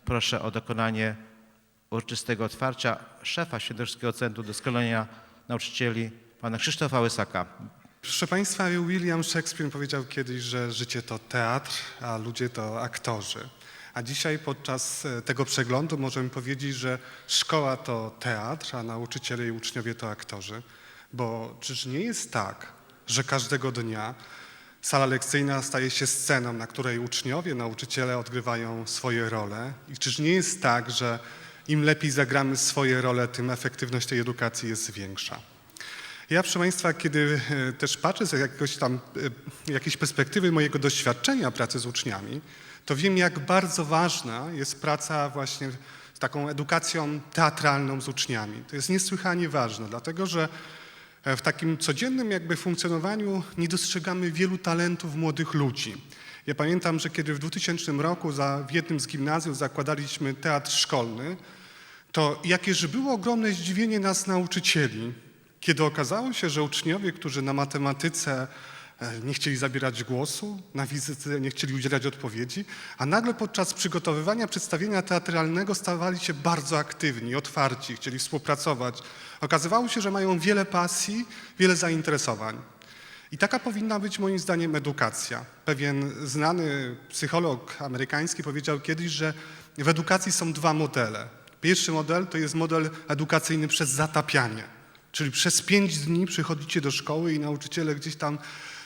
proszę o dokonanie uroczystego otwarcia szefa Świętokrzyskiego Centrum Doskonalenia Nauczycieli, pana Krzysztofa Łysaka. Proszę Państwa, William Shakespeare powiedział kiedyś, że życie to teatr, a ludzie to aktorzy. A dzisiaj podczas tego przeglądu możemy powiedzieć, że szkoła to teatr, a nauczyciele i uczniowie to aktorzy. Bo czyż nie jest tak, że każdego dnia sala lekcyjna staje się sceną, na której uczniowie, nauczyciele odgrywają swoje role? I czyż nie jest tak, że im lepiej zagramy swoje role, tym efektywność tej edukacji jest większa? Ja, proszę Państwa, kiedy też patrzę z jakiejś perspektywy mojego doświadczenia pracy z uczniami, to wiem, jak bardzo ważna jest praca właśnie z taką edukacją teatralną z uczniami. To jest niesłychanie ważne, dlatego że w takim codziennym funkcjonowaniu nie dostrzegamy wielu talentów młodych ludzi. Ja pamiętam, że kiedy w 2000 roku w jednym z gimnazjów zakładaliśmy teatr szkolny, to jakież było ogromne zdziwienie nas nauczycieli, kiedy okazało się, że uczniowie, którzy na matematyce nie chcieli zabierać głosu, na fizyce nie chcieli udzielać odpowiedzi, a nagle podczas przygotowywania przedstawienia teatralnego stawali się bardzo aktywni, otwarci, chcieli współpracować. Okazywało się, że mają wiele pasji, wiele zainteresowań. I taka powinna być moim zdaniem edukacja. Pewien znany psycholog amerykański powiedział kiedyś, że w edukacji są dwa modele. Pierwszy model to jest model edukacyjny przez zatapianie, czyli przez 5 dni przychodzicie do szkoły i nauczyciele gdzieś tam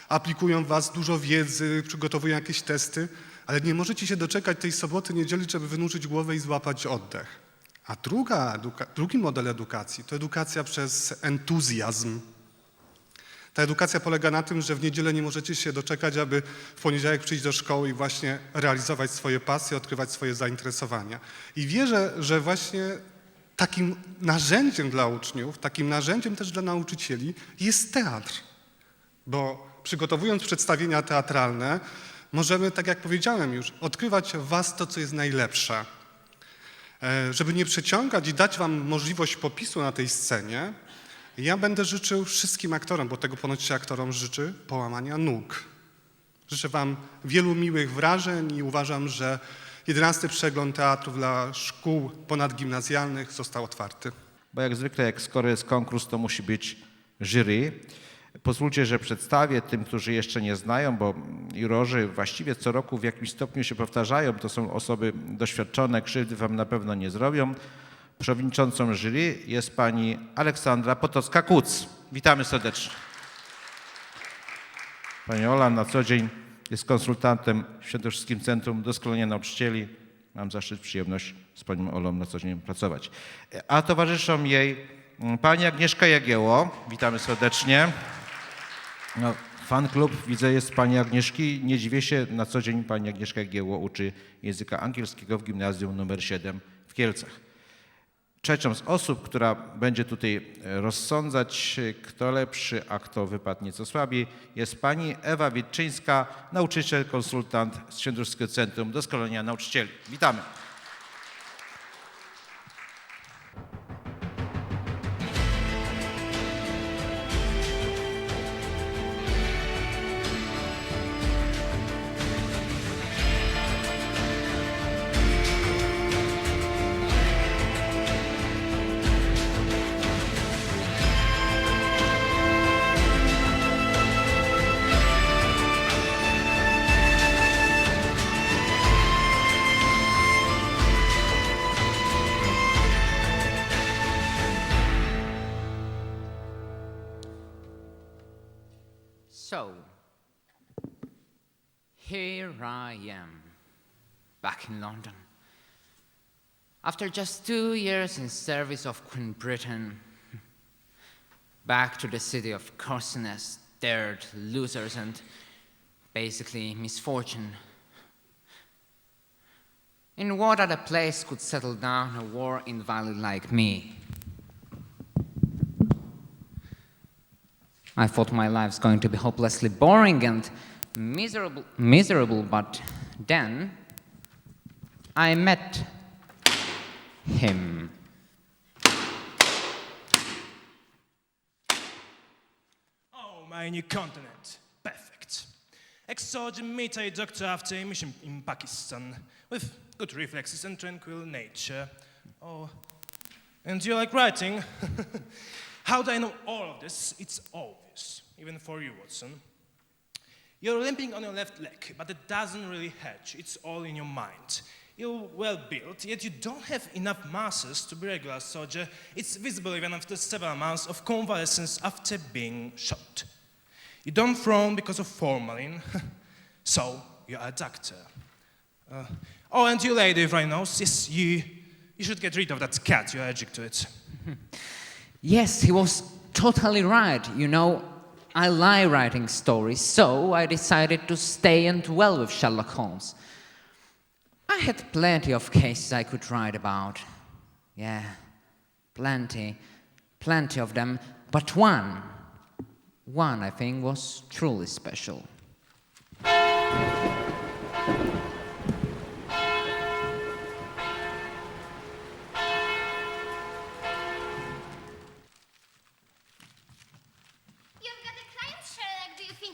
aplikują w was dużo wiedzy, przygotowują jakieś testy, ale nie możecie się doczekać tej soboty, niedzieli, żeby wynurzyć głowę i złapać oddech. A drugi model edukacji to edukacja przez entuzjazm. Ta edukacja polega na tym, że w niedzielę nie możecie się doczekać, aby w poniedziałek przyjść do szkoły i właśnie realizować swoje pasje, odkrywać swoje zainteresowania. I wierzę, że właśnie takim narzędziem dla uczniów, takim narzędziem też dla nauczycieli jest teatr. Bo przygotowując przedstawienia teatralne, możemy, tak jak powiedziałem już, odkrywać w was to, co jest najlepsze. Żeby nie przeciągać i dać wam możliwość popisu na tej scenie, ja będę życzył wszystkim aktorom, bo tego ponoć się aktorom życzy, połamania nóg. Życzę wam wielu miłych wrażeń i uważam, że 11. przegląd teatrów dla szkół ponadgimnazjalnych został otwarty. Bo jak zwykle, skoro jest konkurs, to musi być jury. Pozwólcie, że przedstawię tym, którzy jeszcze nie znają, bo jurorzy właściwie co roku w jakimś stopniu się powtarzają. To są osoby doświadczone, krzywdy wam na pewno nie zrobią. Przewodniczącą jury jest pani Aleksandra Potocka-Kuc. Witamy serdecznie. Pani Ola na co dzień jest konsultantem w Świętokrzyskim Centrum Doskonalenia Nauczycieli. Mam zaszczyt, przyjemność z panią Olą na co dzień pracować. A towarzyszą jej pani Agnieszka Jagiełło. Witamy serdecznie. No, fan klub, widzę, jest pani Agnieszki. Nie dziwię się, na co dzień pani Agnieszka Jagiełło uczy języka angielskiego w gimnazjum nr 7 w Kielcach. Trzecią z osób, która będzie tutaj rozsądzać, kto lepszy, a kto wypadł nieco słabiej, jest pani Ewa Witczyńska, nauczyciel, konsultant z Świętokrzyskiego Centrum Doskonalenia Nauczycieli. Witamy. So, here I am, back in London. After just 2 years in service of Queen Britain, back to the city of coarseness, dirt, losers, and basically misfortune. In what other place could settle down a war invalid like me? I thought my life's going to be hopelessly boring and miserable, but then I met him. Oh, my new continent. Perfect. Ex-sergeant met a doctor after a mission in Pakistan with good reflexes and tranquil nature. Oh, and you like writing? How do I know all of this? It's obvious, even for you, Watson. You're limping on your left leg, but it doesn't really hurt you. It's all in your mind. You're well built, yet you don't have enough muscles to be a regular soldier. It's visible even after several months of convalescence after being shot. You don't frown because of formalin, so you're a doctor. Oh, and you lady with rhinos, yes, you should get rid of that cat. You're allergic to it. Yes, he was totally right. You know, I lie writing stories, so I decided to stay and dwell with Sherlock Holmes. I had plenty of cases I could write about. Yeah, plenty of them. But one I think was truly special.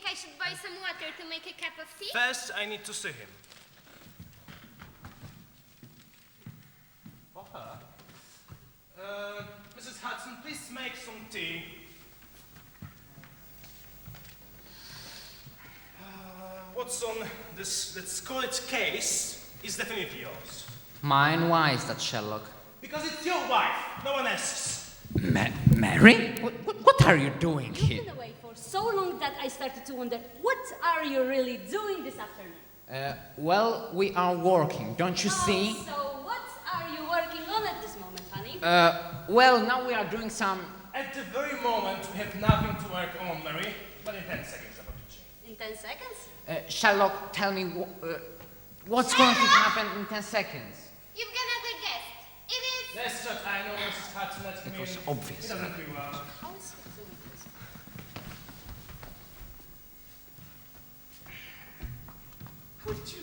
I should buy some water to make a cup of tea? First, I need to see him. For her? Mrs. Hudson, please make some tea. Watson, this, let's call it case, is definitely yours. Mine? Why is that, Sherlock? Because it's your wife, no one else's. Mary? What are you doing You've here? been away for so long that I started to wonder, what are you really doing this afternoon? Well, we are working, don't you see? So what are you working on at this moment, honey? Well, now we are doing some... At the very moment, we have nothing to work on, Mary, but in 10 seconds about to change. In 10 seconds? Sherlock, tell me what's going to happen in 10 seconds? You've got another guest. It is... Let's just, I know Mrs. Hudson, let him in. It was obvious. He doesn't feel well. How is he doing this? How did you...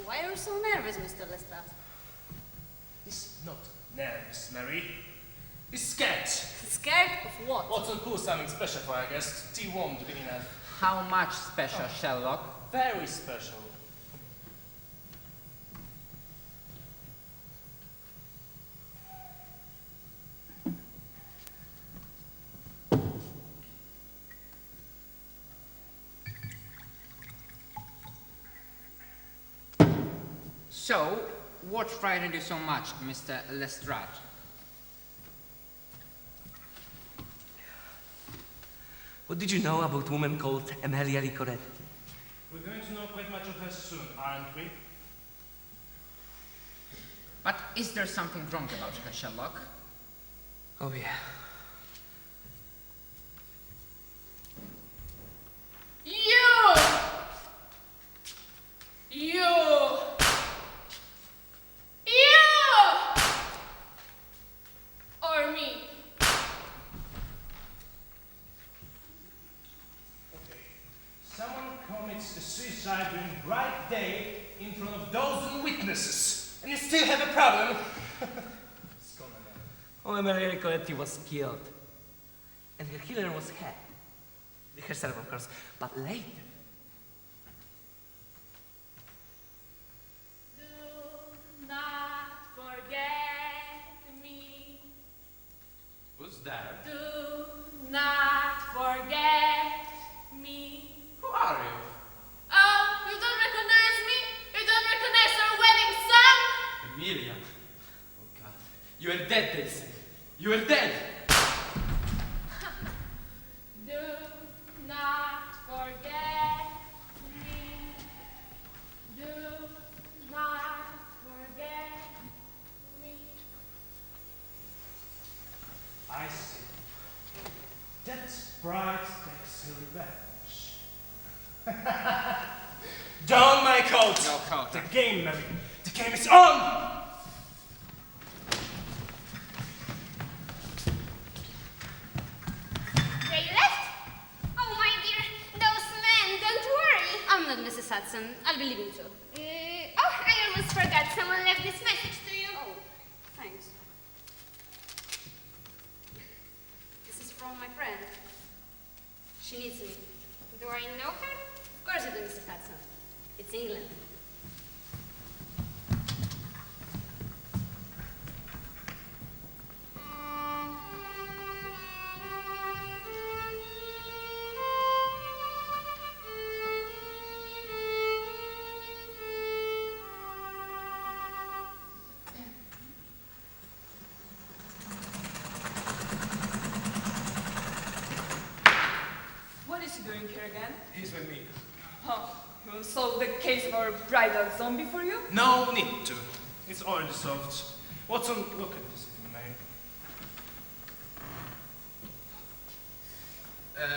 Why are you so nervous, Mr. Lestrade? He's not nervous, Mary. He's scared. Scared of what? Watson pulls something special for our guest. Tea won't be enough. How much special, Sherlock? Very special. So, what frightened you so much, Mr. Lestrade? What did you know about a woman called Emilia Licoretti? We're going to know quite much of her soon, aren't we? But is there something wrong about her, Sherlock? Oh, yeah. Or me? Someone commits a suicide during bright day in front of dozen witnesses, and you still have a problem. Oh, Emilia Licoretti was killed. And her killer was her. Herself, of course. But later, Do not forget me. Who's there? Do not forget me. Who are you? Oh, you don't recognize me? You don't recognize our wedding song? Emilia. Oh, God. You are dead, they say. You are dead. Do not forget me. Do not forget me. I see. That bride takes her revenge. Down my coat! No coat. The game, Mary. The game is on! They left? Oh, my dear, those men, don't worry. I'm not Mrs. Hudson. I'll be leaving too. I almost forgot. Someone left this message to you. Oh, thanks. from my friend. She needs me. Do I know her? Of course you do, Mr. Hudson. It's England. What is he doing here again? He's with me. Huh. He will solve the case of our bridal zombie for you? No need to. It's already solved. Watson, look at this, if you may.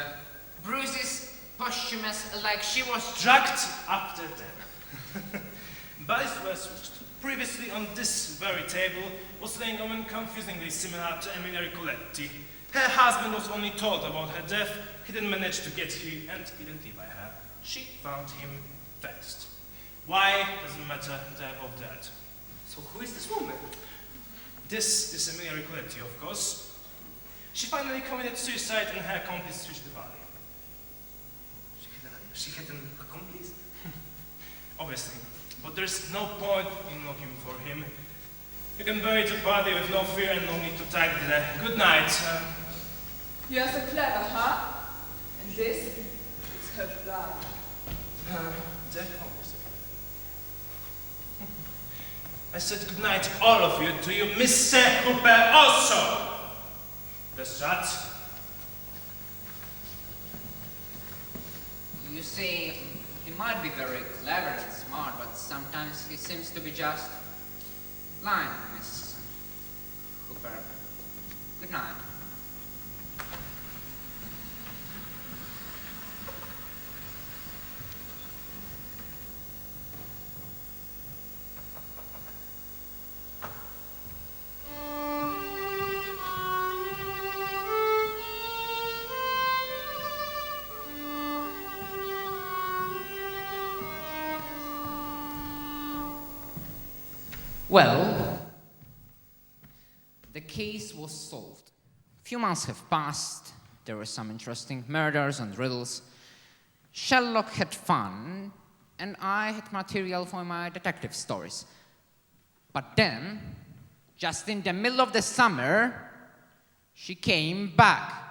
Bruce's posthumous, like she was Drugged after death. Bodies were switched. Previously on this very table was laying a woman confusingly similar to Emilia Ricoletti. Her husband was only told about her death. He didn't manage to get here and identify her. She found him first. Why doesn't matter, they're both dead. So who is this woman? This is Emilia Ricoletti, of course. She finally committed suicide and her accomplice switched the body. She had an accomplice. Obviously. But there's no point in looking for him. You can bury the body with no fear and no need to tag there. Good night. You are so clever, huh? And this is her blood. The accomplice. I said good night, all of you, to you, Mr. Cooper, also. That's right. You see, he might be very clever and smart, but sometimes he seems to be just blind, Miss Cooper. Good night. Well, the case was solved. A few months have passed. There were some interesting murders and riddles. Sherlock had fun, and I had material for my detective stories. But then, just in the middle of the summer, she came back.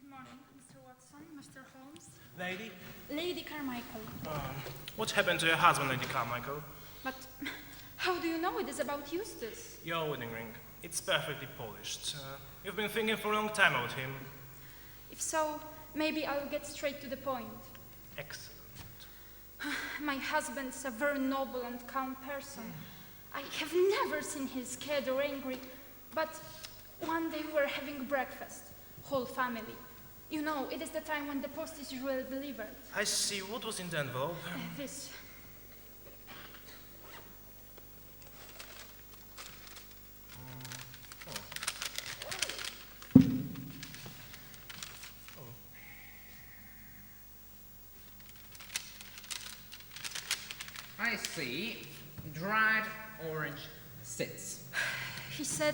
Good morning, Mr. Watson, Mr. Holmes. Lady, Lady Carmichael. what happened to your husband, Lady Carmichael? But how do you know it is about Eustace? Your wedding ring. It's perfectly polished. You've been thinking for a long time about him. If so, maybe I'll get straight to the point. Excellent. My husband is a very noble and calm person. I have never seen him scared or angry, but one day we were having breakfast, whole family. You know, it is the time when the post is usually delivered. I see. What was in the envelope? This. I see. Dried orange sits. He said,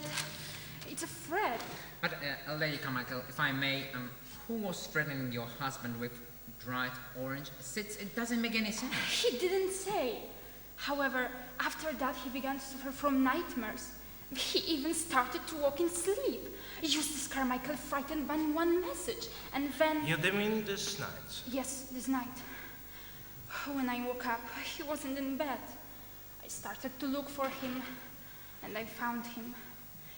it's a threat. But, Lady Carmichael, if I may, who was threatening your husband with dried orange sits? It doesn't make any sense. He didn't say. However, after that, he began to suffer from nightmares. He even started to walk in sleep. Eustace Carmichael frightened by one message, and then... You mean this night? Yes, this night. When I woke up, he wasn't in bed. I started to look for him, and I found him.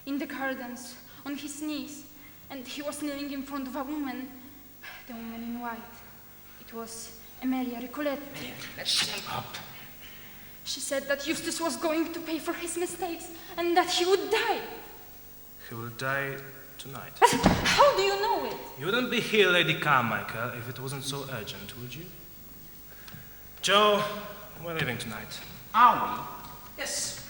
In the gardens, on his knees, and he was kneeling in front of a woman. The woman in white. It was Emilia Ricoletti. Shut up. She said that Eustace was going to pay for his mistakes, and that he would die. He will die tonight. But how do you know it? You wouldn't be here, Lady Carmichael, if it wasn't so urgent, would you? Joe, we're leaving tonight. Are Yes.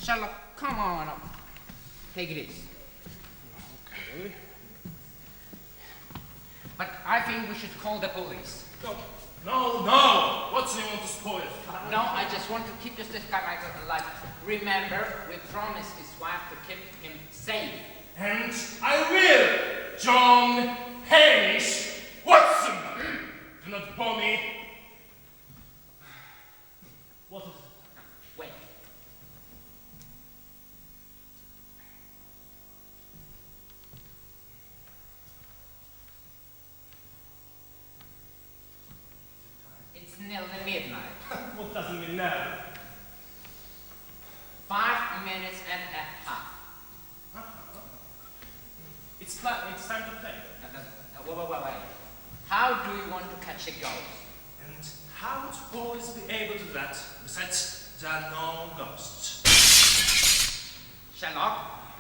Sherlock, come on. Take it easy. Okay. But I think we should call the police. No! What's you want to spoil? No, I just want to keep Mr. Carmichael alive. Remember, we promised his wife to keep him safe. And I will, John Hamish Watson! Do not bore me. What is it? Wait. It's nearly midnight. What does it mean now? 5 minutes and a half. It's time to play. Wait. How do you want to catch a ghost? And how would boys be able to do that? Besides, there are no ghosts. Sherlock,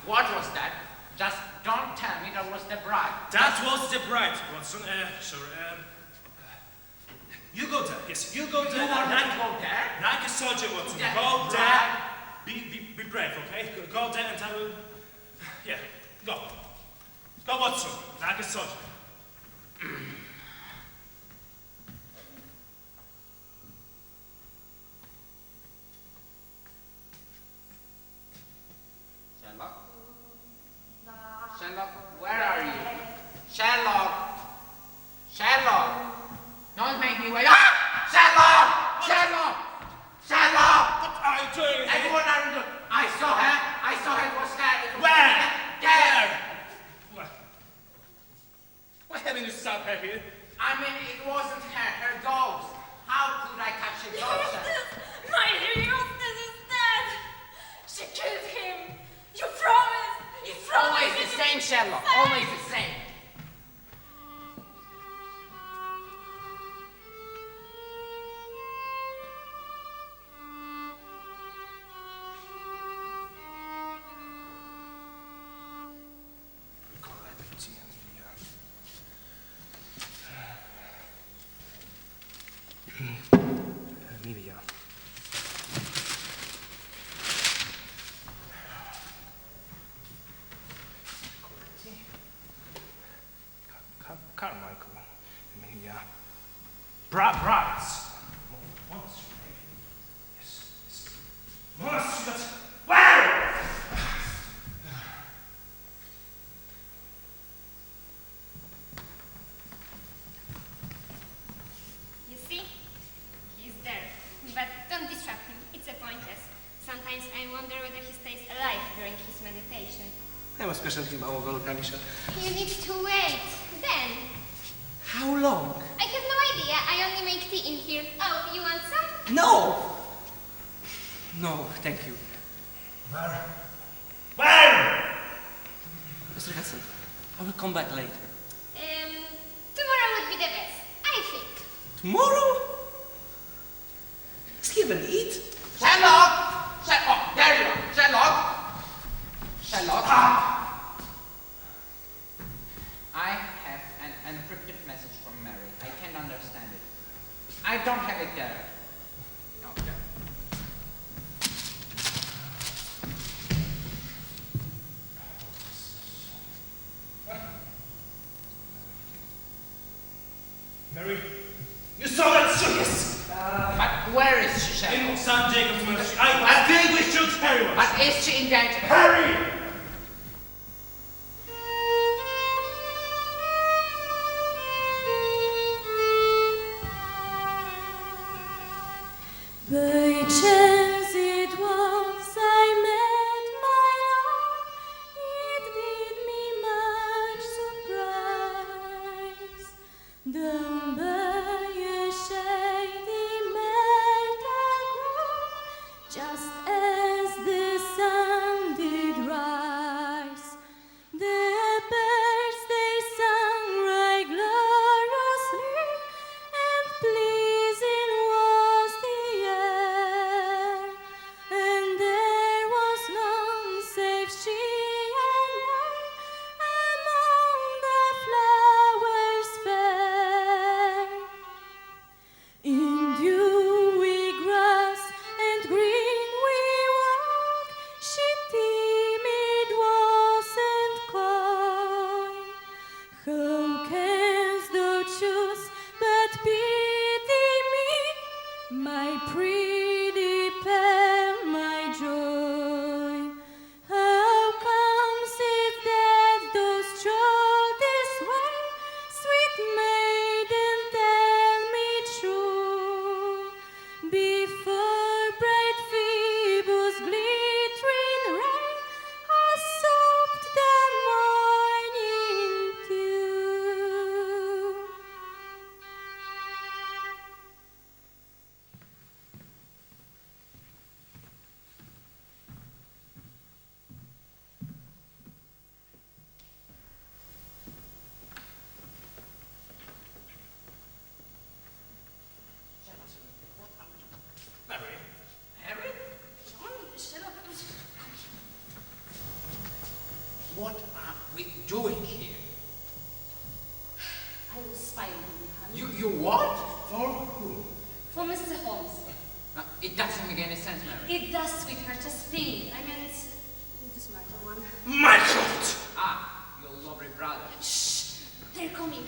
what was that? Just don't tell me that was the bride. That was the bride, Watson. Sure. You go there. Yes, you go there. You want me to go there? Like a soldier, Watson. Yeah, Go right. there. Be brave, okay? Go there and I will... Yeah, go. Go, Watson. Like a soldier. Sherlock? Sherlock, where are you? Sherlock! Sherlock! Don't make me wait. Ah! Sherlock! Sherlock! Sherlock! What are you doing? Everyone around you. I saw her. It was her. It was Where? There. What? Why haven't you stopped her here? I mean, it wasn't her ghost. How could I catch a ghost? My Eustace is dead! She killed him! You promised! You promised! Always the same, Sherlock. Always the same. Emilia. Carmichael. Emilia. Brides. Monastery, maybe. Yes. Monastery, that's... Where? You see? He's there. But don't distract him. It's a pointless. Sometimes I wonder whether he stays alive during his meditation. I was questioning about Kamisha. You need to wait. Then. How long? I have no idea. I only make tea in here. Oh, you want some? No! No, thank you. Where? Mr. Hudson, I will come back later. Tomorrow would be the best. I think. Tomorrow? Let's give and eat. Sherlock! Oh, there you are. Sherlock! Sherlock? I have an encrypted message from Mary. I can't understand it. I don't have it there. Okay. Mary, you saw that ship? Yes. But where is she, Sherlock? In St. Jacob's Monastery. I think we should hurry. Watson. But is she in danger? Hurry! By chance it was I met my love. It did me much surprise. Down by a shady myrtle grove, just as the sun did rise, the birds they sang right gloriously, and pleasing was the air. greedy pearl, my joy. How comes it that thou stroll this way, sweet maiden, tell me true? Before bright Phoebus' glittering ray has sopped the morning dew. Mary? Harry? John, shut up. What are we doing here? I will spy on you, honey. You what? For who? For Mrs. Holmes. It doesn't make any sense, Mary. It does, sweetheart. Just think. I meant the smarter one. Mycroft! Your lovely brother. Shh! They're coming.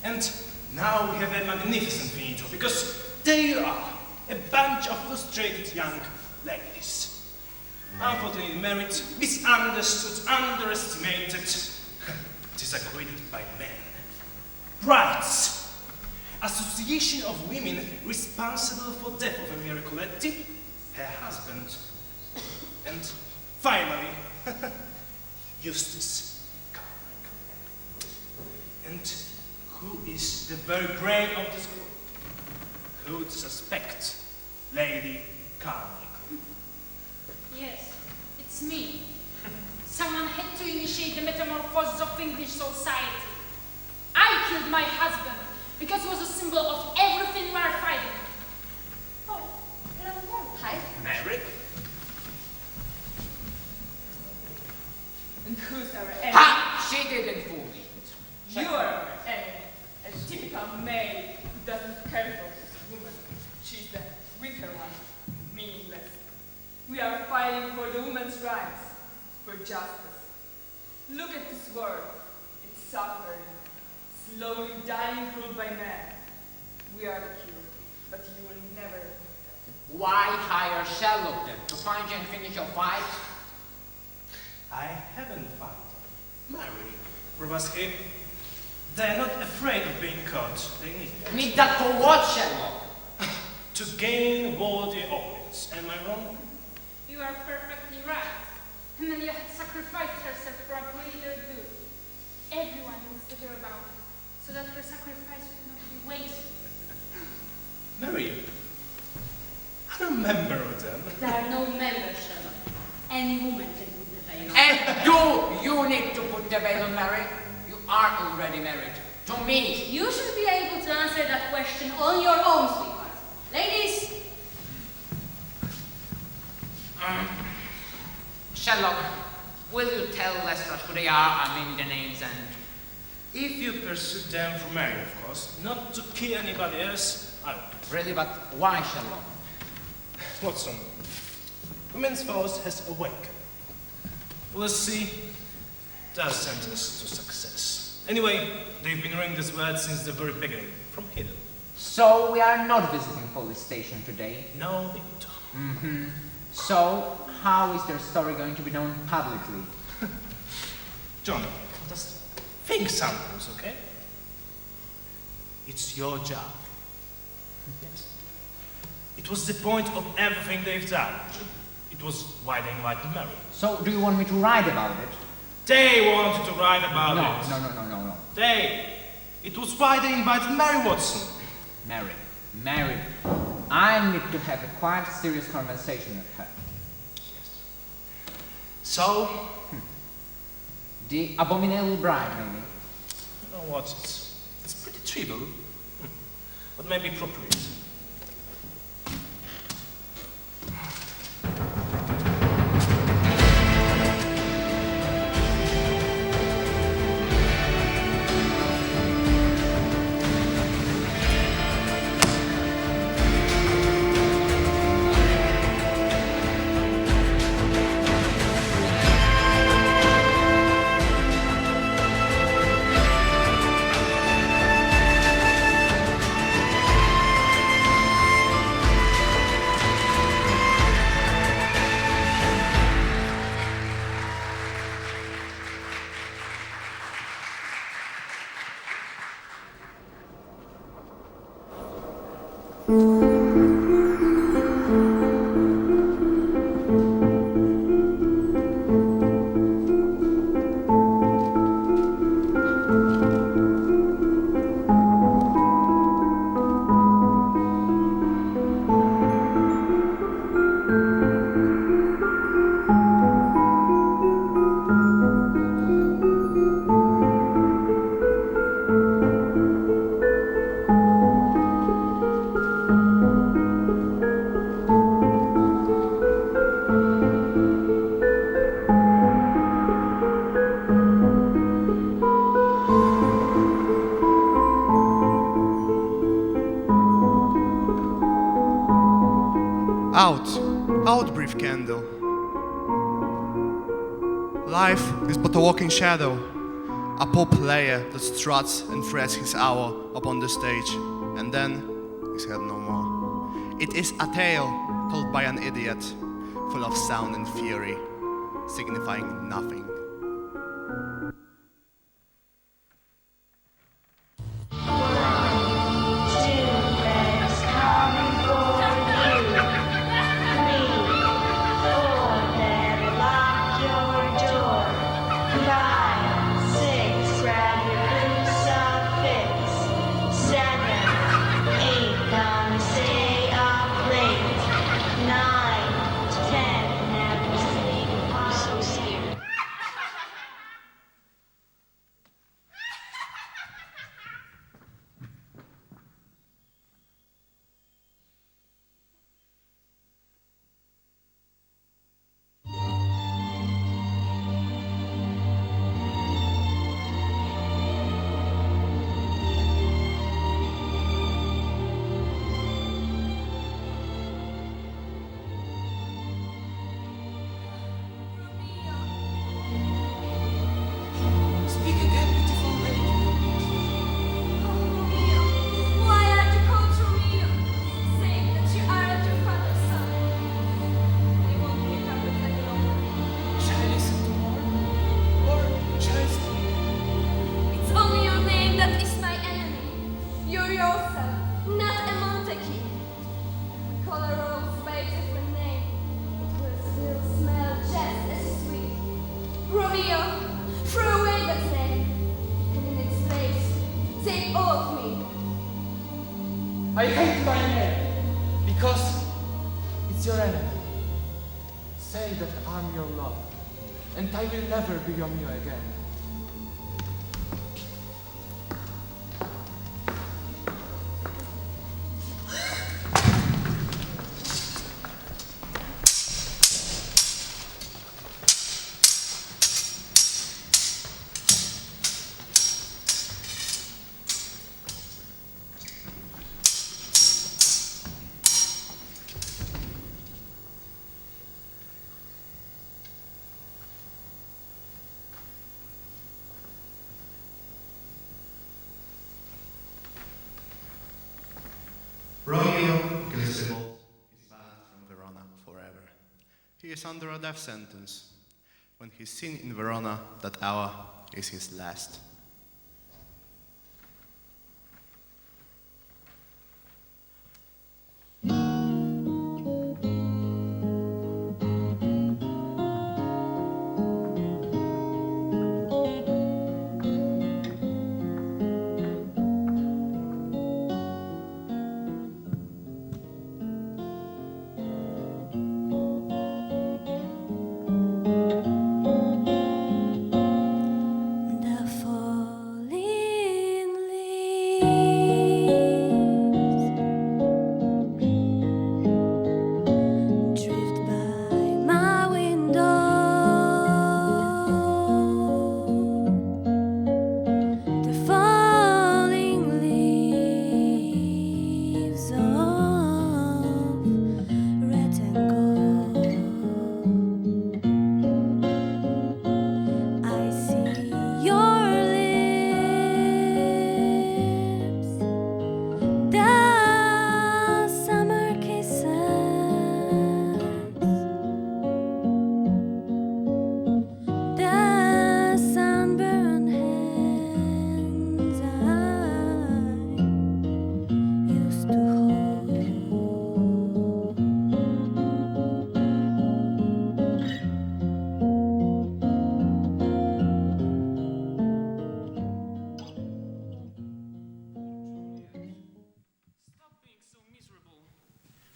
And now we have a magnificent finito, because there you are, a bunch of frustrated young ladies. Unfortunately married, misunderstood, underestimated, disagreed by men. Brides, Association of Women responsible for death of Mary Coletti, her husband, and finally, Eustace Carmichael. And who is the very brain of this group? Who would suspect Lady Carmichael? Yes, it's me. Someone had to initiate the metamorphosis of English society. I killed my husband because it was a symbol of everything we are fighting. Oh, hello, hi. Mary? And who's our enemy? Ha! She didn't fool me. You are our enemy. A typical male who doesn't care for this woman. She's the weaker one, meaningless. We are fighting for the woman's rights, for justice. Look at this world. It's suffering. slowly dying ruled by man. We are the cure, but you will never. Why hire Sherlock then? To find you and finish your fight? I haven't found them. Mary, Wojewódzki, they're not afraid of being caught. They need that. Need that for what, Sherlock? To gain worthy audience. Am I wrong? You are perfectly right. Amelia had sacrificed herself for a greater good. Everyone needs to hear about it, so that her sacrifice would not be wasted. Mary, I remember them. There are no members, Sherlock. Any woman can put the veil on. And do you need to put the veil on, Mary? You are already married. To me. You should be able to answer that question on your own, sweetheart. Ladies, Sherlock, will you tell Lestrade who they are? I mean the names and... If you pursue them for Mary, of course, not to kill anybody else, I won't. Really, but why, Sherlock? Watson, women's force has awakened. We'll see. They'll send us to success. Anyway, they've been ringing this word since the very beginning, from hidden. So we are not visiting police station today? No need. So, how is their story going to be known publicly? John, just think sometimes, okay? It's your job. Yes. It was the point of everything they've done. It was why they invited Mary. So, do you want me to write about it? They wanted to write about it. No. It was why they invited Mary, Watson. Mary, I need to have a quite serious conversation with her. Yes. So? The abominable bride, maybe. You know what? It's pretty trivial, but maybe appropriate. Out, brief candle. Life is but a walking shadow, a poor player that struts and threads his hour upon the stage, and then is heard no more. It is a tale told by an idiot, full of sound and fury, signifying nothing. all of me. I hate my name because it's your enemy. Say that I'm your love, and I will never be your mule again. Romeo is banned from Verona forever. He is under a death sentence. When he's seen in Verona, that hour is his last.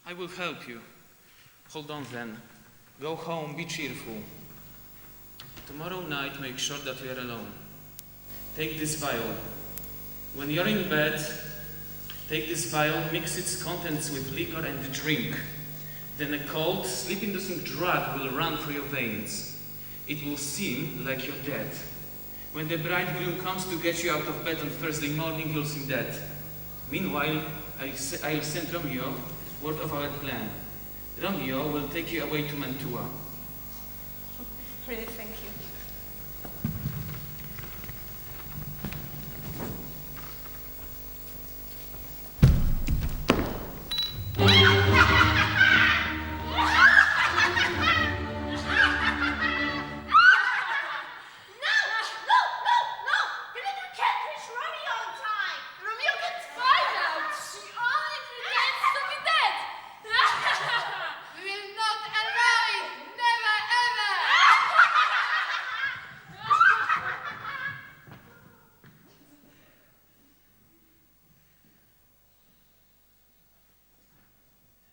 I will help you. Hold on then. Go home, be cheerful. Tomorrow night, make sure that you are alone. Take this vial. When you're in bed, take this vial, mix its contents with liquor and drink. Then a cold, sleep-inducing drug will run through your veins. It will seem like you're dead. When the bridegroom comes to get you out of bed on Thursday morning, you'll seem dead. Meanwhile, I'll send Romeo word of our plan. Romeo will take you away to Mantua. Really, thank you.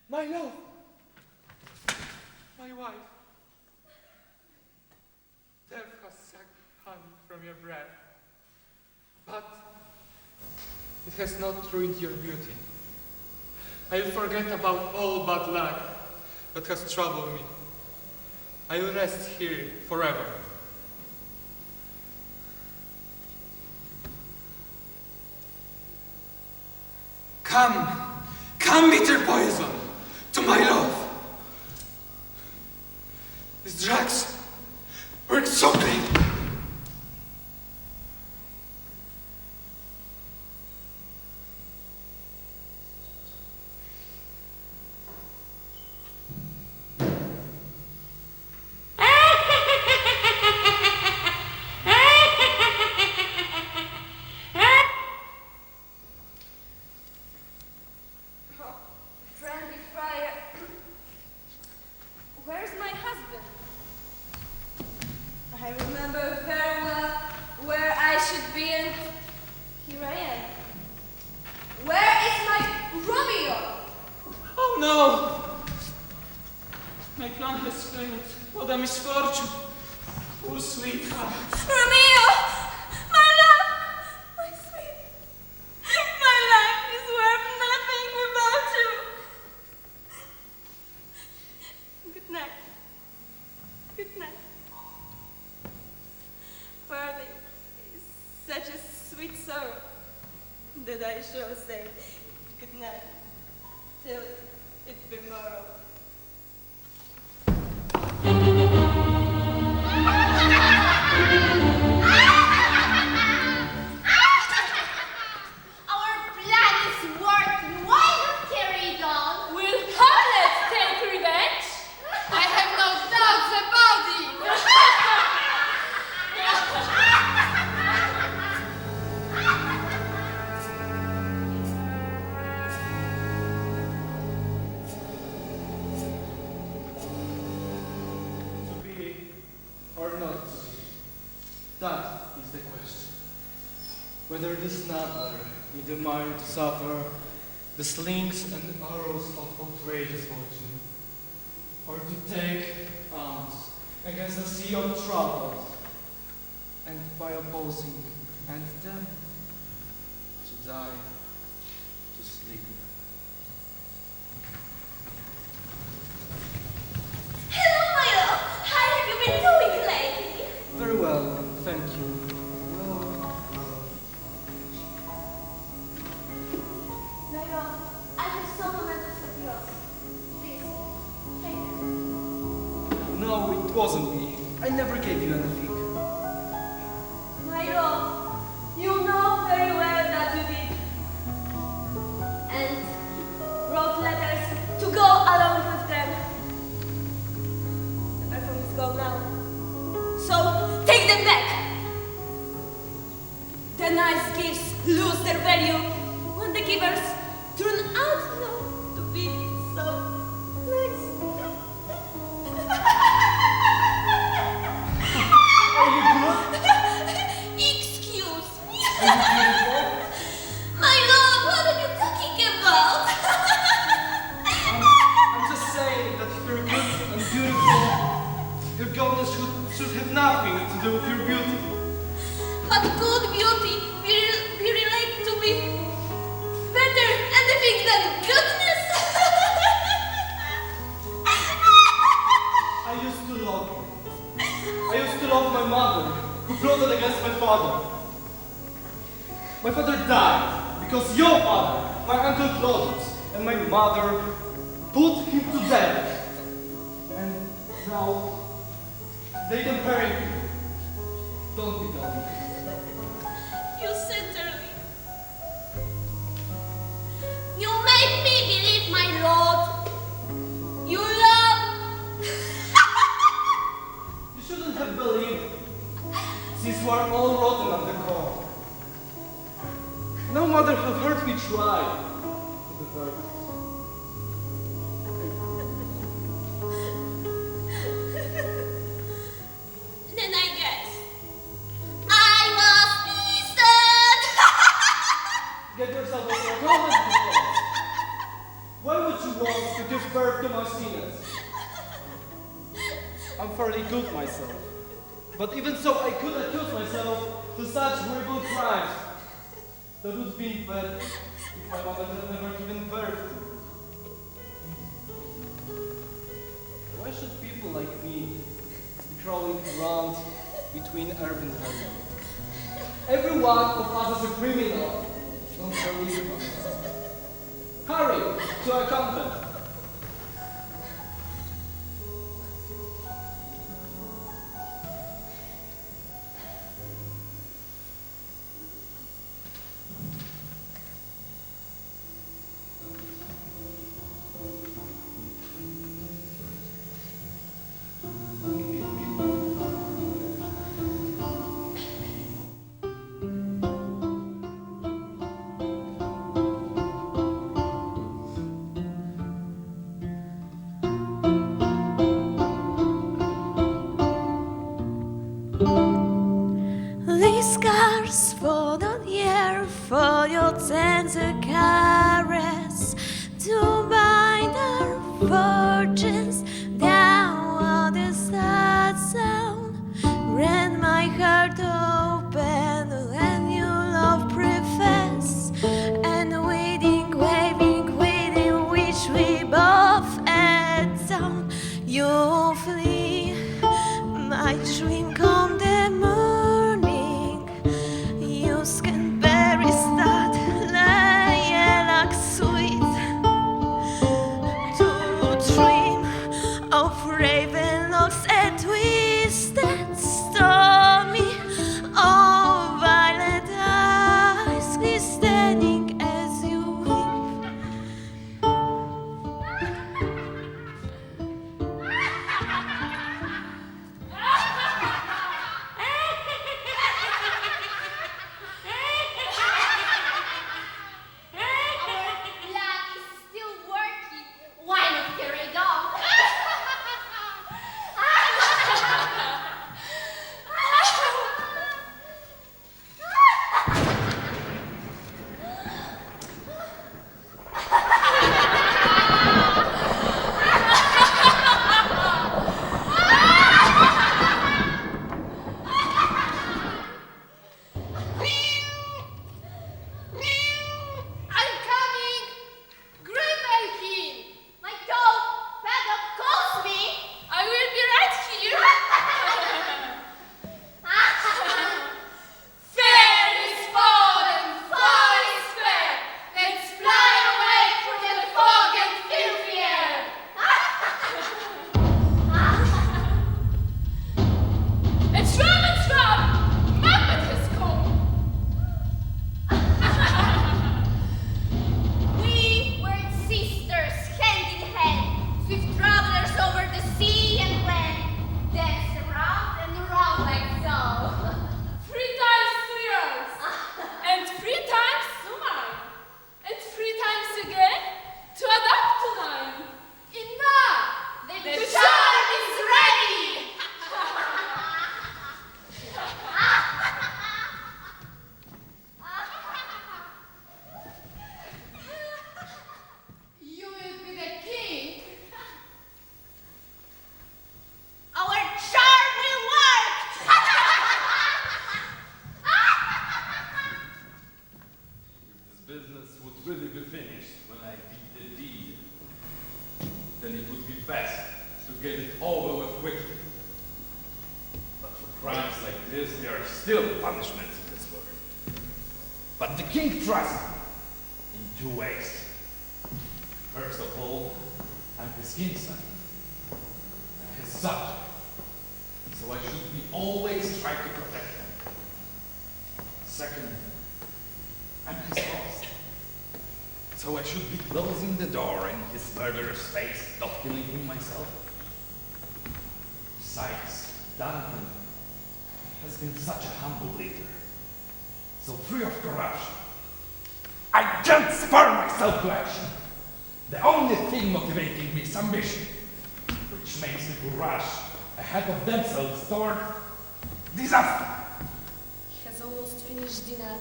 My love, my wife, death has sucked honey from your breath, but it has not ruined your beauty. I'll forget about all bad luck that has troubled me. I'll rest here forever. Come, bitter poison, to my love. These drugs work so clean. I remember misfortune. Poor sweetheart. Romeo! My love! My sweet! My life is worth nothing without you! Good night. Good night. Parting is such a sweet sorrow that I shall say good night till it be morrow. Our plan is working. Why not carry it on? Will harlots take revenge? I have no doubts about it. To be or not to be? That is the question. Whether this snuggler in the mind to suffer the slings and arrows of outrageous fortune, or to take arms against the sea of troubles, and by opposing and them to die, to sleep. Hello, my love! How have you been doing lately? Very well, thank you. My love, I have some mementos of yours. Please, take them. No, it wasn't me. I never gave you anything. My love, you know very well that you did. And wrote letters to go along with them. The perfume is gone now. So, take them back. The nice gifts lose their value when the givers turn out not to be so nice. Excuse me. My love, what are you talking about? I'm just saying that if you're good and beautiful, your goodness should have nothing to do with your beauty. But good beauty will relate to be better anything than goodness. I used to love you. I used to love my mother, who plotted against my father. My father died because your father, my uncle Claudius, and my mother put him to death. And now they comparing you. Don't be dumb. You center me. You make me believe, my lord. You love. You shouldn't have believed, since you are all rotten at the core. No matter how hurt we try to be perfect. Then I guess I was missed. Get yourself a comment before. Why would you want to give birth to my sinners? I'm fairly good myself. But even so, I could accuse myself to such horrible crimes. That would have been better if my mother had never given birth to me. Why should people like me be crawling around between earth and heaven? Every one of us is a criminal. Don't believe us. Hurry to our convent. These scars for the year, for your tender caress, to bind our fortunes down on the side. business would really be finished when I did the deed. Then it would be best to get it over with quickly. But for crimes like this, there are still punishments in this world. But the king trusts me in two ways. First of all, I'm his kinsman, I'm his subject, so I should be always try to protect him. Second, I'm his host, so I should be closing the door in his murderous face, not killing him myself. Besides, Duncan has been such a humble leader, so free of corruption. I can't spur myself to action. The only thing motivating me is ambition, which makes people rush ahead of themselves toward disaster. He has almost finished dinner.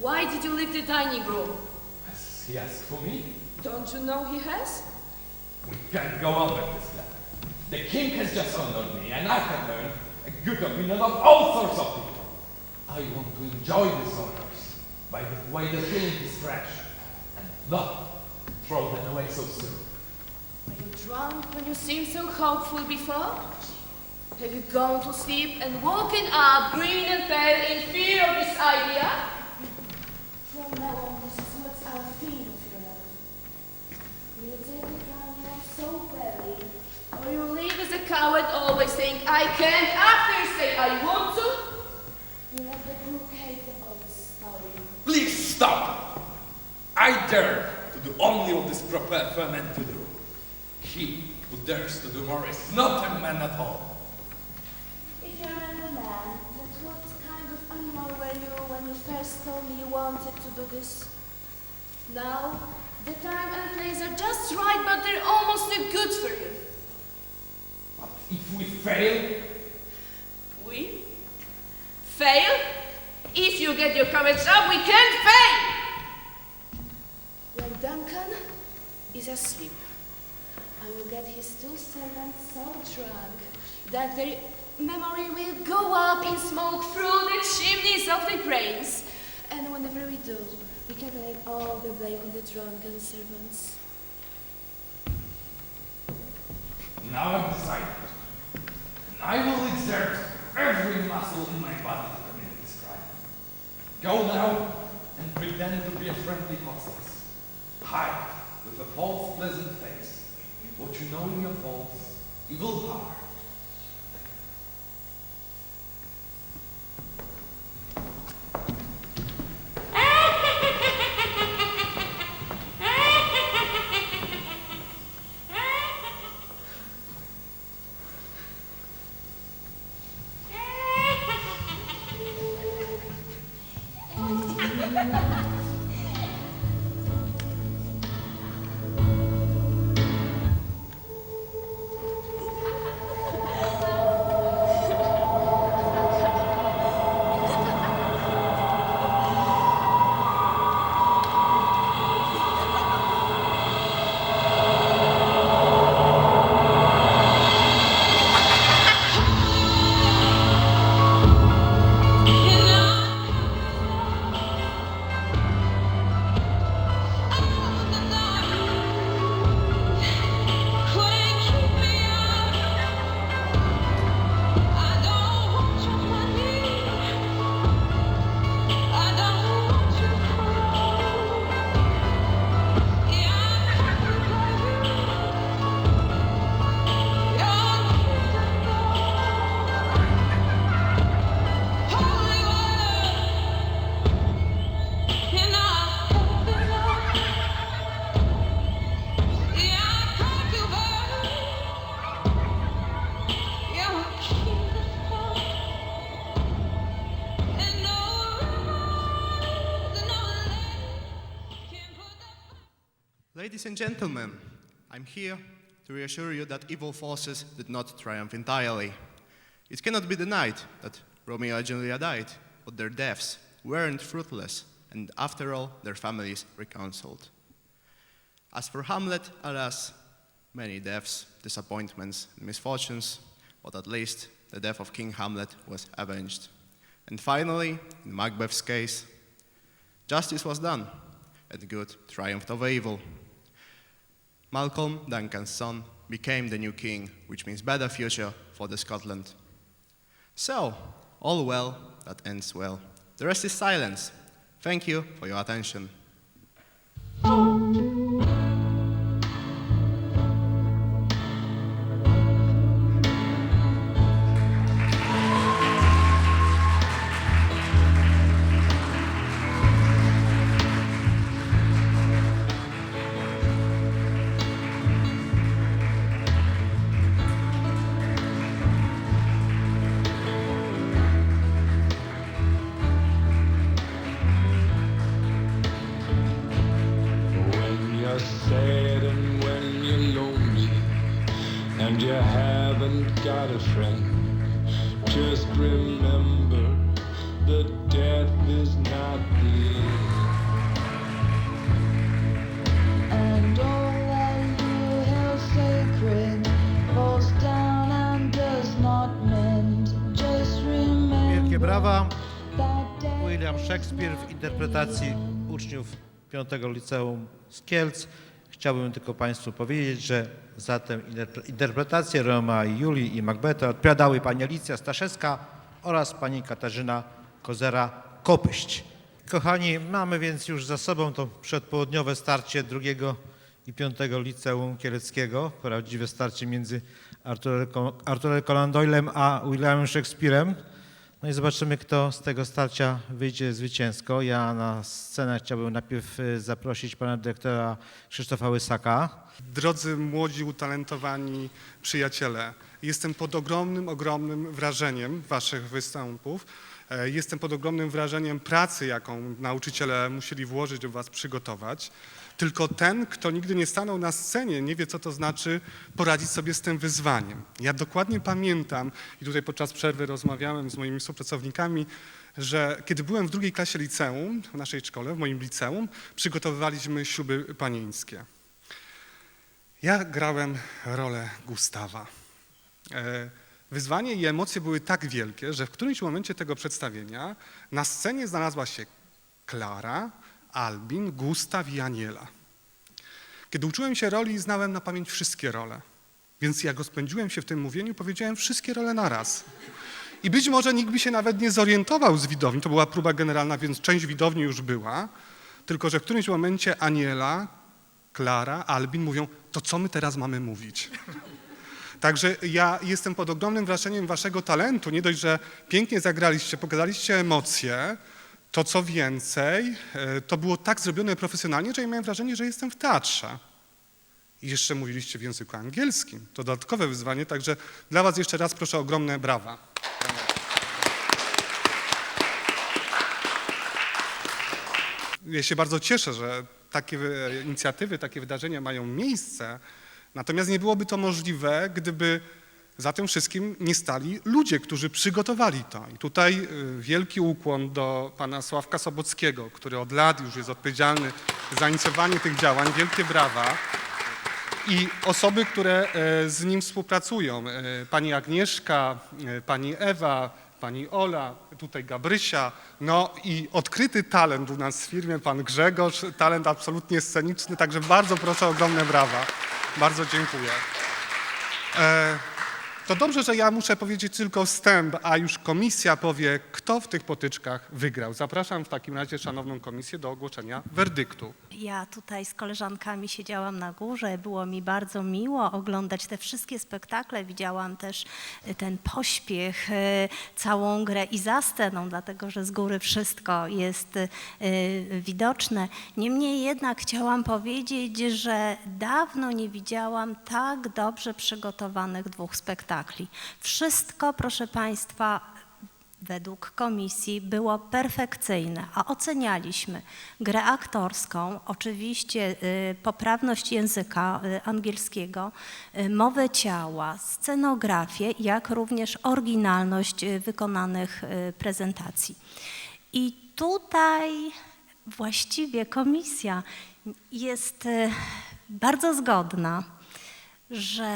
Why did you leave the dining room? Has he asked for me? Don't you know he has? We can't go on with this plan. The king has just honored me, and I have earned a good opinion of all sorts of people. I want to enjoy these honors by the way the feeling is fresh, and not throw them away so soon. Are you drunk when you seemed so hopeful before? Have you gone to sleep and woken up green and pale in fear of this idea? From now on, this is what I'll feel of your life. Will you take the crown you are so very, or you live as a coward, always saying, I can't, after you say, I want to? You let the brook hate the old story. Please stop! I dare to do only what is proper for a man to do. He who dares to do more is not a man at all. If you remember, man, that what kind of animal were you when you first told me you wanted to do this? Now, the time and place are just right, but they're almost too good for you. But if we fail? We? Fail? If you get your courage up, we can't fail! When Duncan is asleep, I will get his two servants so drunk that their memory will go up in smoke through the chimneys of their brains. And whenever we do, we can lay all the blame on the drunken servants. Now I've decided. And I will exert every muscle in my body to commit this crime. Go now and pretend to be a friendly hostess. Hide with a false pleasant face what you know in your false evil heart. Ladies and gentlemen, I'm here to reassure you that evil forces did not triumph entirely. It cannot be denied that Romeo and Juliet died, but their deaths weren't fruitless, and after all, their families reconciled. As for Hamlet, alas, many deaths, disappointments, and misfortunes, but at least the death of King Hamlet was avenged. And finally, in Macbeth's case, justice was done. and good triumphed over evil. Malcolm, Duncan's son, became the new king, which means better future for the Scotland. So, all well that ends well. The rest is silence. Thank you for your attention. sad and when you're lonely and you haven't got a friend, just remember that death is not the end. And all that you held sacred falls down and does not mend. Just remember. Wielkie brawa. William Shakespeare w interpretacji uczniów 5. liceum z Kielc. Chciałbym tylko Państwu powiedzieć, że za tę interpretację Romea i Julii i Macbeta odpowiadały pani Alicja Staszewska oraz pani Katarzyna Kozera-Kopyść. Kochani, mamy więc już za sobą to przedpołudniowe starcie 2. i 5. liceum kieleckiego, prawdziwe starcie między Arthurem Conan Doylem a Williamem Shakespeare'em. No i zobaczymy, kto z tego starcia wyjdzie zwycięsko. Ja na scenę chciałbym najpierw zaprosić pana dyrektora Krzysztofa Łysaka. Drodzy młodzi, utalentowani przyjaciele, jestem pod ogromnym wrażeniem waszych występów. Jestem pod ogromnym wrażeniem pracy, jaką nauczyciele musieli włożyć, żeby was przygotować. Tylko ten, kto nigdy nie stanął na scenie, nie wie, co to znaczy poradzić sobie z tym wyzwaniem. Ja dokładnie pamiętam, i tutaj podczas przerwy rozmawiałem z moimi współpracownikami, że kiedy byłem w 2. klasie liceum, w naszej szkole, w moim liceum, przygotowywaliśmy śluby panieńskie. Ja grałem rolę Gustawa. Wyzwanie i emocje były tak wielkie, że w którymś momencie tego przedstawienia na scenie znalazła się Klara, Albin, Gustaw i Aniela. Kiedy uczyłem się roli, znałem na pamięć wszystkie role. Więc jak rozpędziłem się w tym mówieniu, powiedziałem wszystkie role naraz. I być może nikt by się nawet nie zorientował z widowni. To była próba generalna, więc część widowni już była. Tylko że w którymś momencie Aniela, Klara, Albin mówią, to co my teraz mamy mówić? Także ja jestem pod ogromnym wrażeniem waszego talentu. Nie dość, że pięknie zagraliście, pokazaliście emocje, to co więcej, to było tak zrobione profesjonalnie, że ja miałem wrażenie, że jestem w teatrze. I jeszcze mówiliście w języku angielskim. To dodatkowe wyzwanie, także dla was jeszcze raz proszę o ogromne brawa. Ja się bardzo cieszę, że takie inicjatywy, takie wydarzenia mają miejsce, natomiast nie byłoby to możliwe, gdyby za tym wszystkim nie stali ludzie, którzy przygotowali to. I tutaj wielki ukłon do pana Sławka Sobockiego, który od lat już jest odpowiedzialny za inicjowanie tych działań. Wielkie brawa. I osoby, które z nim współpracują. Pani Agnieszka, pani Ewa, pani Ola, tutaj Gabrysia. No i odkryty talent u nas w firmie, pan Grzegorz, talent absolutnie sceniczny. Także bardzo proszę o ogromne brawa. Bardzo dziękuję. To dobrze, że ja muszę powiedzieć tylko wstęp, a już komisja powie, kto w tych potyczkach wygrał. Zapraszam w takim razie szanowną komisję do ogłoszenia werdyktu. Ja tutaj z koleżankami siedziałam na górze, było mi bardzo miło oglądać te wszystkie spektakle. Widziałam też ten pośpiech, całą grę i za sceną, dlatego że z góry wszystko jest widoczne. Niemniej jednak chciałam powiedzieć, że dawno nie widziałam tak dobrze przygotowanych 2 spektakli. Wszystko, proszę Państwa, według komisji było perfekcyjne, a ocenialiśmy grę aktorską, oczywiście poprawność języka angielskiego, mowę ciała, scenografię, jak również oryginalność wykonanych prezentacji. I tutaj właściwie komisja jest bardzo zgodna, że...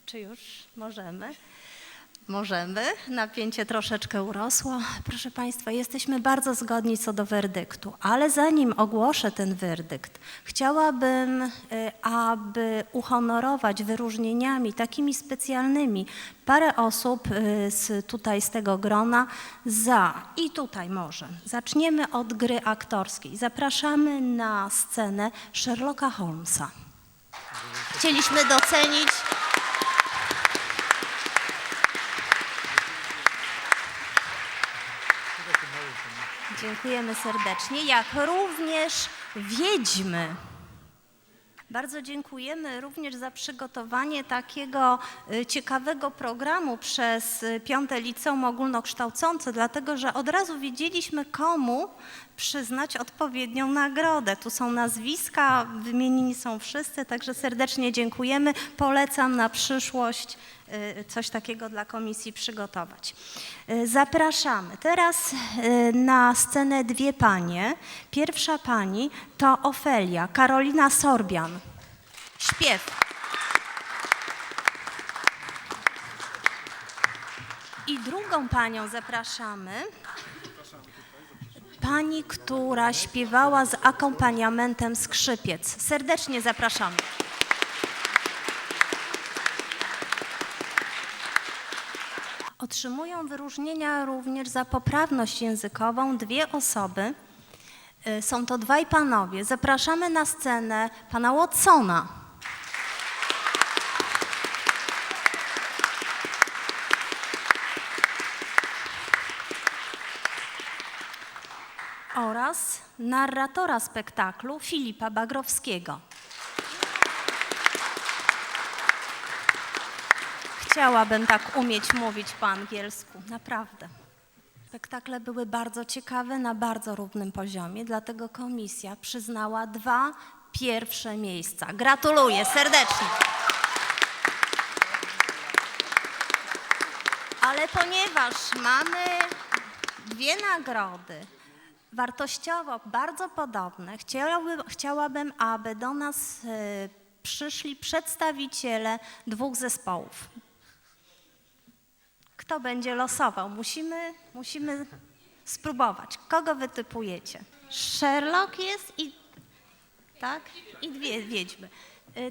Czy już możemy? Możemy. Napięcie troszeczkę urosło. Proszę Państwa, jesteśmy bardzo zgodni co do werdyktu, ale zanim ogłoszę ten werdykt, chciałabym, aby uhonorować wyróżnieniami takimi specjalnymi parę osób tutaj z tego grona i tutaj może. Zaczniemy od gry aktorskiej. Zapraszamy na scenę Sherlocka Holmesa. Chcieliśmy docenić dziękujemy serdecznie, jak również Wiedźmy. Bardzo dziękujemy również za przygotowanie takiego ciekawego programu przez 5. Liceum Ogólnokształcące, dlatego że od razu wiedzieliśmy, komu przyznać odpowiednią nagrodę. Tu są nazwiska, wymienieni są wszyscy, także serdecznie dziękujemy. Polecam na przyszłość coś takiego dla komisji przygotować. Zapraszamy. Teraz na scenę dwie panie. Pierwsza pani to Ofelia, Karolina Sorbian. Śpiew. I drugą panią zapraszamy. Pani, która śpiewała z akompaniamentem skrzypiec. Serdecznie zapraszamy. Otrzymują wyróżnienia również za poprawność językową dwie osoby. Są to dwaj panowie. Zapraszamy na scenę pana Watsona. Oraz narratora spektaklu Filipa Bagrowskiego. Chciałabym tak umieć mówić po angielsku, naprawdę. Spektakle były bardzo ciekawe, na bardzo równym poziomie, dlatego komisja przyznała 2 pierwsze miejsca. Gratuluję serdecznie. Ale ponieważ mamy 2 nagrody, wartościowo bardzo podobne, chciałabym, aby do nas przyszli przedstawiciele 2 zespołów. Kto będzie losował? Musimy spróbować. Kogo wytypujecie? Sherlock jest tak? I 2 wiedźmy.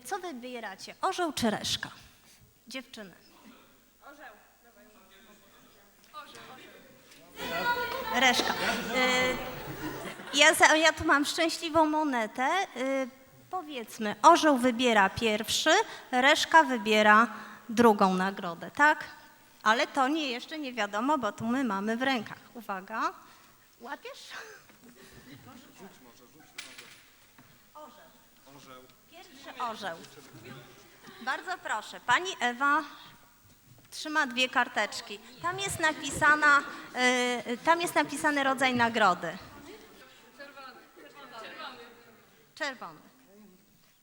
Co wybieracie? Orzeł czy reszka? Dziewczyny. Orzeł. Reszka. Ja tu mam szczęśliwą monetę. Powiedzmy, orzeł wybiera pierwszy, reszka wybiera drugą nagrodę, tak? Ale to jeszcze nie wiadomo, bo tu my mamy w rękach. Uwaga. Łapiesz? Orzeł. Pierwszy orzeł. Bardzo proszę. Pani Ewa trzyma 2 karteczki. Tam jest napisany rodzaj nagrody. Czerwony.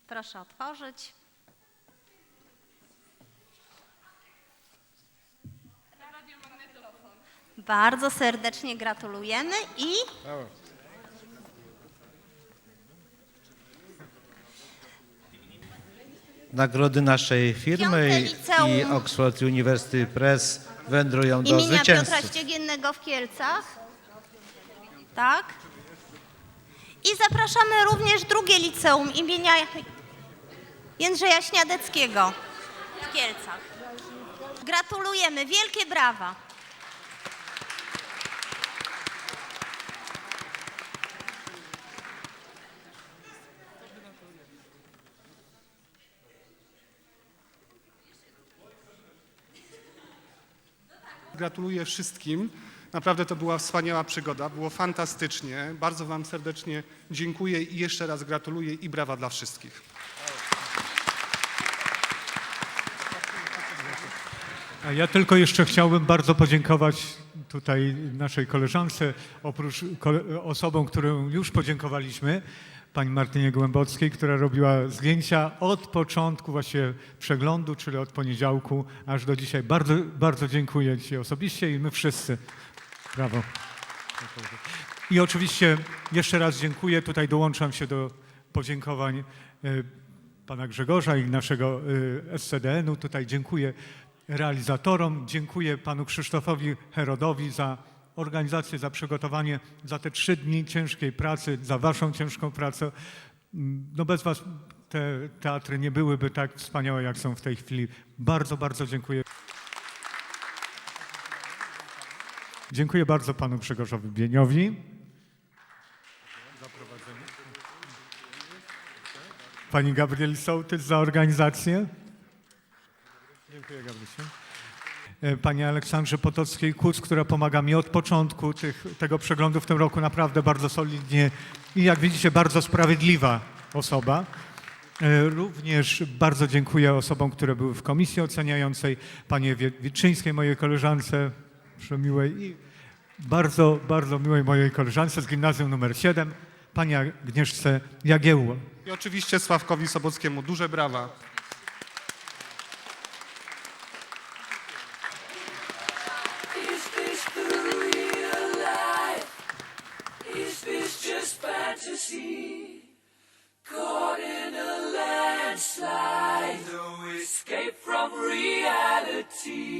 Proszę otworzyć. Bardzo serdecznie gratulujemy i nagrody naszej firmy i Oxford University Press wędrują do imienia zwycięzców. Piotra Ściegiennego w Kielcach. Tak. I zapraszamy również drugie liceum imienia Jędrzeja Śniadeckiego w Kielcach. Gratulujemy, wielkie brawa. Gratuluję wszystkim. Naprawdę to była wspaniała przygoda, było fantastycznie. Bardzo wam serdecznie dziękuję i jeszcze raz gratuluję i brawa dla wszystkich. A ja tylko jeszcze chciałbym bardzo podziękować tutaj naszej koleżance, oprócz osobom, którym już podziękowaliśmy, pani Martynie Głębockiej, która robiła zdjęcia od początku właśnie przeglądu, czyli od poniedziałku aż do dzisiaj. Bardzo, bardzo dziękuję ci osobiście i my wszyscy. Brawo. I oczywiście jeszcze raz dziękuję. Tutaj dołączam się do podziękowań pana Grzegorza i naszego SCDN-u. Tutaj dziękuję realizatorom. Dziękuję panu Krzysztofowi Herodowi za organizację, za przygotowanie, za te 3 dni ciężkiej pracy, za waszą ciężką pracę. No bez was te teatry nie byłyby tak wspaniałe, jak są w tej chwili. Bardzo, bardzo dziękuję. Dziękuję bardzo panu Grzegorzowi Bieniowi. Pani Gabrieli Sołtys za organizację. Dziękuję, Gabrysiu. Pani Aleksandrze Potockiej-Kuc, która pomaga mi od początku tego przeglądu w tym roku, naprawdę bardzo solidnie i jak widzicie bardzo sprawiedliwa osoba. Również bardzo dziękuję osobom, które były w komisji oceniającej, pani Ewie Witczyńskiej, mojej koleżance przemiłej i bardzo, bardzo miłej mojej koleżance z gimnazjum numer 7, pani Agnieszce Jagiełło. I oczywiście Sławkowi Sobockiemu duże brawa. Is this the real life? Is this just fantasy? Caught in a landslide, no escape from reality.